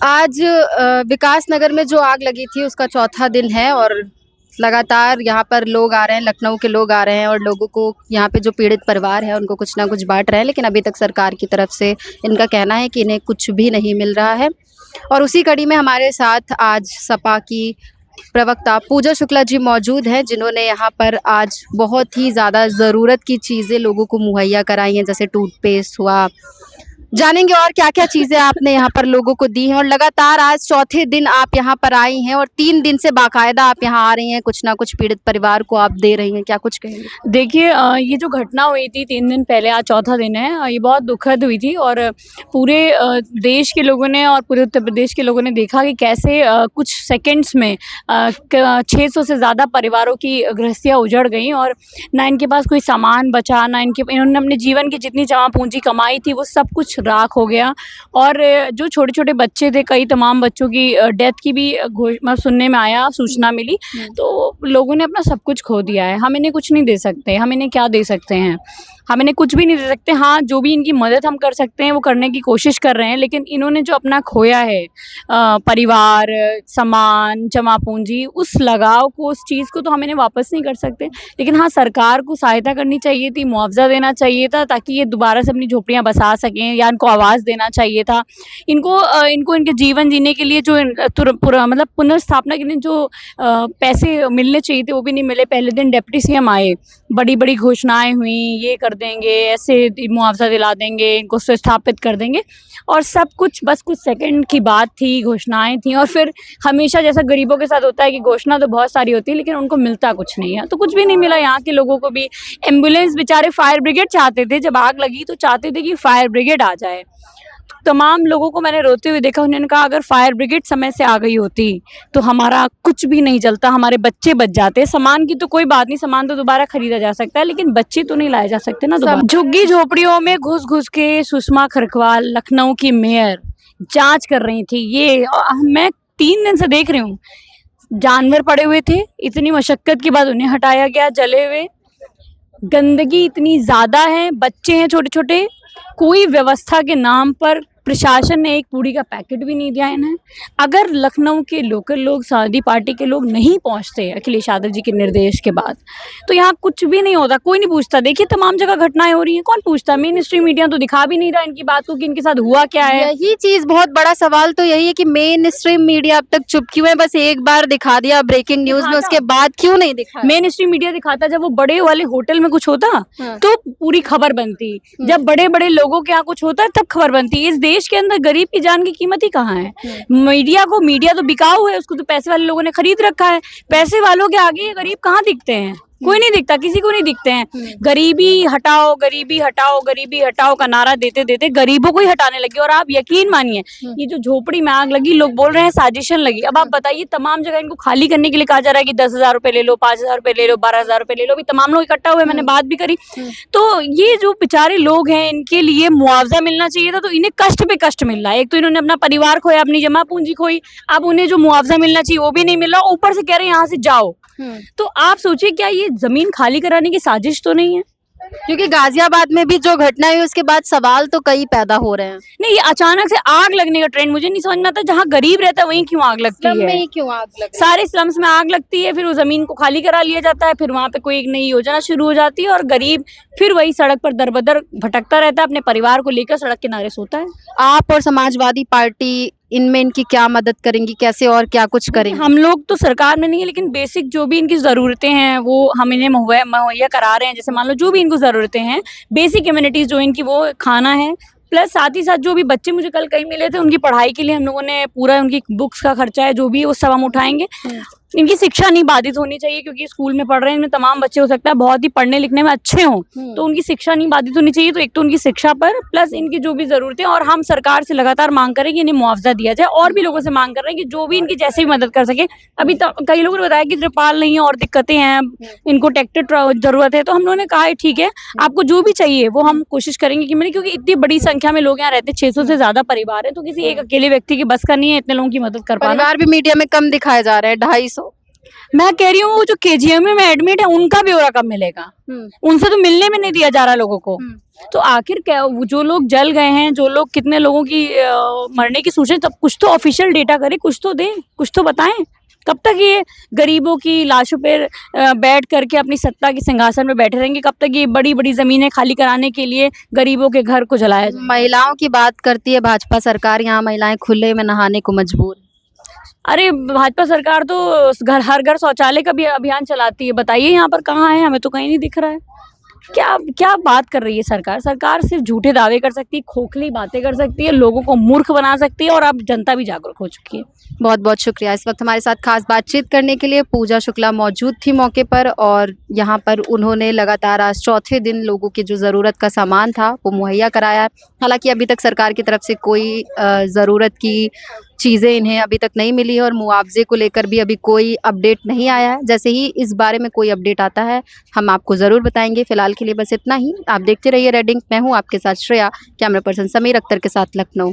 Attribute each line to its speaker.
Speaker 1: आज विकास नगर में जो आग लगी थी उसका चौथा दिन है और लगातार यहाँ पर लोग आ रहे हैं, लखनऊ के लोग आ रहे हैं और लोगों को यहाँ पे जो पीड़ित परिवार है उनको कुछ ना कुछ बांट रहे हैं, लेकिन अभी तक सरकार की तरफ से इनका कहना है कि इन्हें कुछ भी नहीं मिल रहा है। और उसी कड़ी में हमारे साथ आज सपा की प्रवक्ता पूजा शुक्ला जी मौजूद हैं, जिन्होंने यहाँ पर आज बहुत ही ज़्यादा ज़रूरत की चीज़ें लोगों को मुहैया कराई हैं, जैसे टूथपेस्ट हुआ। जानेंगे और क्या-क्या चीज़ें आपने यहाँ पर लोगों को दी हैं और लगातार आज चौथे दिन आप यहाँ पर आई हैं और 3 दिन से बाकायदा आप यहाँ आ रही हैं, कुछ ना कुछ पीड़ित परिवार को आप दे रही हैं, क्या कुछ कहेंगी?
Speaker 2: देखिए ये जो घटना हुई थी 3 दिन पहले, आज चौथा दिन है। ये बहुत दुखद हुई थी और पूरे देश के लोगों ने और पूरे उत्तर प्रदेश के लोगों ने देखा कि कैसे कुछ सेकंड्स में 600 से ज़्यादा परिवारों की गृहस्थियाँ उजड़ गईं और ना इनके पास कोई सामान बचा, ना इन्होंने अपने जीवन की जितनी जमा पूंजी कमाई थी वो सब कुछ राख हो गया। और जो छोटे-छोटे बच्चे थे, कई तमाम बच्चों की डेथ की भी मतलब सुनने में आया, सूचना मिली। तो लोगों ने अपना सब कुछ खो दिया है। हम इन्हें कुछ नहीं दे सकते, हम इन्हें क्या दे सकते हैं? हम इन्हें कुछ भी नहीं दे सकते। हाँ, जो भी इनकी मदद हम कर सकते हैं वो करने की कोशिश कर रहे हैं, लेकिन इन्होंने जो अपना खोया है परिवार, सामान, जमा पूंजी, उस लगाव को, उस चीज़ को तो हम इन्हें वापस नहीं कर सकते। लेकिन हाँ, सरकार को सहायता करनी चाहिए थी, मुआवज़ा देना चाहिए था ताकि ये दोबारा से अपनी झोपड़ियाँ बसा सकें, या इनको आवाज़ देना चाहिए था। इनको इनके जीवन जीने के लिए जो पूरा मतलब पुनर्स्थापना के लिए जो पैसे मिलने चाहिए थे वो भी नहीं मिले। पहले दिन डिप्टी सीएम आए, बड़ी-बड़ी घोषणाएँ हुईं, ये कर देंगे, ऐसे मुआवज़ा दिला देंगे, इनको स्थापित कर देंगे, और सब कुछ बस कुछ सेकंड की बात थी, घोषणाएँ थीं। और फिर हमेशा जैसा गरीबों के साथ होता है कि घोषणा तो बहुत सारी होती है लेकिन उनको मिलता कुछ नहीं है। तो कुछ भी नहीं मिला। यहाँ के लोगों को भी एम्बुलेंस, बेचारे फायर ब्रिगेड चाहते थे, जब आग लगी तो चाहते थे कि फायर ब्रिगेड आ जाए। तमाम लोगों को मैंने रोते हुए देखा। उन्होंने कहा अगर फायर ब्रिगेड समय से आ गई होती तो हमारा कुछ भी नहीं जलता, हमारे बच्चे बच जाते। सामान की तो कोई बात नहीं, सामान तो दोबारा खरीदा जा सकता है, लेकिन बच्चे तो नहीं लाए जा सकते ना दोबारा। झुग्गी झोपड़ियों में घुस-घुस के सुषमा खरकवाल, लखनऊ की मेयर, जांच कर रही थी। ये मैं 3 दिन से देख रही हूँ। जानवर पड़े हुए थे, इतनी मशक्कत के बाद उन्हें हटाया गया जले हुए। गंदगी इतनी ज़्यादा है, बच्चे हैं छोटे-छोटे। कोई व्यवस्था के नाम पर प्रशासन ने एक पूड़ी का पैकेट भी नहीं दिया इन्हें। अगर लखनऊ के लोकल लोग, समाजवादी पार्टी के लोग नहीं पहुंचते अखिलेश यादव जी के निर्देश के बाद, तो यहाँ कुछ भी नहीं होता, कोई नहीं पूछता। देखिए तमाम जगह घटनाएं हो रही हैं, कौन पूछता? मेन स्ट्रीम मीडिया तो दिखा भी नहीं रहा इनकी बात को कि इनके साथ हुआ क्या है।
Speaker 1: यही चीज़, बहुत बड़ा सवाल तो यही है कि मेन स्ट्रीम मीडिया अब तक चुप क्यों है? बस एक बार दिखा दिया ब्रेकिंग न्यूज़ में, उसके बाद क्यों नहीं दिखाया?
Speaker 2: मेन स्ट्रीम मीडिया दिखाता जब वो बड़े वाले होटल में कुछ होता तो पूरी खबर बनती, जब बड़े-बड़े लोगों के यहाँ कुछ होता है तब खबर बनती। इस देश के अंदर गरीब की जान की कीमत ही कहाँ है? मीडिया तो बिकाऊ है, उसको तो पैसे वाले लोगों ने खरीद रखा है। पैसे वालों के आगे ये गरीब कहाँ दिखते हैं? कोई नहीं दिखता, किसी को नहीं दिखते हैं। गरीबी हटाओ, गरीबी हटाओ, गरीबी हटाओ का नारा देते देते गरीबों को ही हटाने लगे। और आप यकीन मानिए, ये जो झोपड़ी में आग लगी, लोग बोल रहे हैं साजिशन लगी। अब आप बताइए, तमाम जगह इनको खाली करने के लिए कहा जा रहा है कि 10,000 रुपए ले लो, 5,000 रुपए ले लो, 12,000 रुपए ले लो। अभी तमाम लोग इकट्ठा हुए, मैंने बात भी करी। तो ये जो बेचारे लोग हैं, इनके लिए मुआवजा मिलना चाहिए था, तो इन्हें कष्ट पे कष्ट मिल रहा है। एक तो इन्होंने अपना परिवार खोया, अपनी जमा पूंजी खोई, अब उन्हें जो मुआवजा मिलना चाहिए वो भी नहीं मिल रहा, ऊपर से कह रहे हैं यहाँ से जाओ। तो आप सोचिए, क्या ये जमीन खाली कराने की साजिश तो नहीं है?
Speaker 1: क्योंकि गाजियाबाद में भी जो घटना हुई उसके बाद सवाल तो कई पैदा हो रहे हैं।
Speaker 2: नहीं, ये अचानक से आग लगने का ट्रेंड मुझे नहीं समझ में आता। जहाँ गरीब रहता है वहीं क्यों आग लगती
Speaker 1: स्लम
Speaker 2: है?
Speaker 1: में ही क्यों आग लग रही है?
Speaker 2: सारे स्लम्स में आग लगती है, फिर वो जमीन को खाली करा लिया जाता है, फिर वहाँ पे कोई एक नई योजना शुरू हो जाती है और गरीब फिर वही सड़क पर दर-बदर भटकता रहता है, अपने परिवार को लेकर सड़क किनारे सोता है।
Speaker 1: आप और समाजवादी पार्टी इनमें इनकी क्या मदद करेंगी, कैसे और क्या कुछ करेंगी?
Speaker 2: हम लोग तो सरकार में नहीं है, लेकिन बेसिक जो भी इनकी ज़रूरतें हैं वो हम इन्हें मुहैया करा रहे हैं। जैसे मान लो जो भी इनको ज़रूरतें हैं, बेसिक इम्यूनिटीज़ जो इनकी, वो खाना है, प्लस साथ ही साथ जो भी बच्चे मुझे कल कहीं मिले थे उनकी पढ़ाई के लिए हम लोगों ने पूरा, उनकी बुक्स का खर्चा है जो भी वो सब हम उठाएंगे। इनकी शिक्षा नहीं बाधित होनी चाहिए, क्योंकि स्कूल में पढ़ रहे हैं, इनमें तमाम बच्चे हो सकता है बहुत ही पढ़ने लिखने में अच्छे हों, तो उनकी शिक्षा नहीं बाधित होनी चाहिए। तो एक तो उनकी शिक्षा पर, प्लस इनकी जो भी ज़रूरतें, और हम सरकार से लगातार मांग करें कि इन्हें मुआवजा दिया जाए। और भी लोगों से मांग कर रहे हैं कि जो भी इनकी जैसे भी मदद कर सके। अभी तो कई लोगों ने बताया कि त्रिपाल नहीं है और दिक्कतें हैं, इनको ट्रैक्टर ज़रूरत है, तो हम लोगों ने कहा है ठीक है, आपको जो भी चाहिए वो हम कोशिश करेंगे कि मिले, क्योंकि इतनी बड़ी संख्या में लोग यहाँ रहते हैं, 600 से ज़्यादा परिवार है, तो किसी एक अकेले व्यक्ति की बस का नहीं है इतने लोगों की मदद कर पाना।
Speaker 1: परिवार भी मीडिया में कम दिखाए जा रहे हैं, 250।
Speaker 2: मैं कह रही हूँ वो जो केजीएम में एडमिट है उनका ब्यौरा कब मिलेगा? उनसे तो मिलने भी नहीं दिया जा रहा लोगों को। तो आखिर क्या वो जो लोग जल गए हैं, जो लोग कितने लोगों की मरने की सूचना, तब कुछ तो ऑफिशियल डेटा करे, कुछ तो दें, कुछ तो बताएं। कब तक ये गरीबों की लाशों पर बैठ करके अपनी सत्ता के सिंहासन में बैठे रहेंगे? कब तक ये बड़ी बड़ी जमीनें खाली कराने के लिए गरीबों के घर को जलाया जाए?
Speaker 1: महिलाओं की बात करती है भाजपा सरकार, यहाँ महिलाएं खुले में नहाने को मजबूर।
Speaker 2: अरे भाजपा सरकार तो घर हर घर शौचालय का भी अभियान चलाती है। बताइए यहाँ पर कहाँ है? हमें तो कहीं नहीं दिख रहा है। क्या क्या बात कर रही है सरकार? सरकार सिर्फ झूठे दावे कर सकती है, खोखली बातें कर सकती है, लोगों को मूर्ख बना सकती है, और अब जनता भी जागरूक हो चुकी है।
Speaker 1: बहुत बहुत शुक्रिया। इस वक्त हमारे साथ खास बातचीत करने के लिए पूजा शुक्ला मौजूद थी मौके पर, और यहाँ पर उन्होंने लगातार आज चौथे दिन लोगों की जो ज़रूरत का सामान था वो मुहैया कराया। हालांकि अभी तक सरकार की तरफ से कोई ज़रूरत की चीज़ें इन्हें अभी तक नहीं मिली है, और मुआवजे को लेकर भी अभी कोई अपडेट नहीं आया है। जैसे ही इस बारे में कोई अपडेट आता है हम आपको ज़रूर बताएंगे। फिलहाल के लिए बस इतना ही। आप देखते रहिए रेड इंक। मैं हूँ आपके साथ श्रेया, कैमरा पर्सन समीर अख्तर के साथ लखनऊ।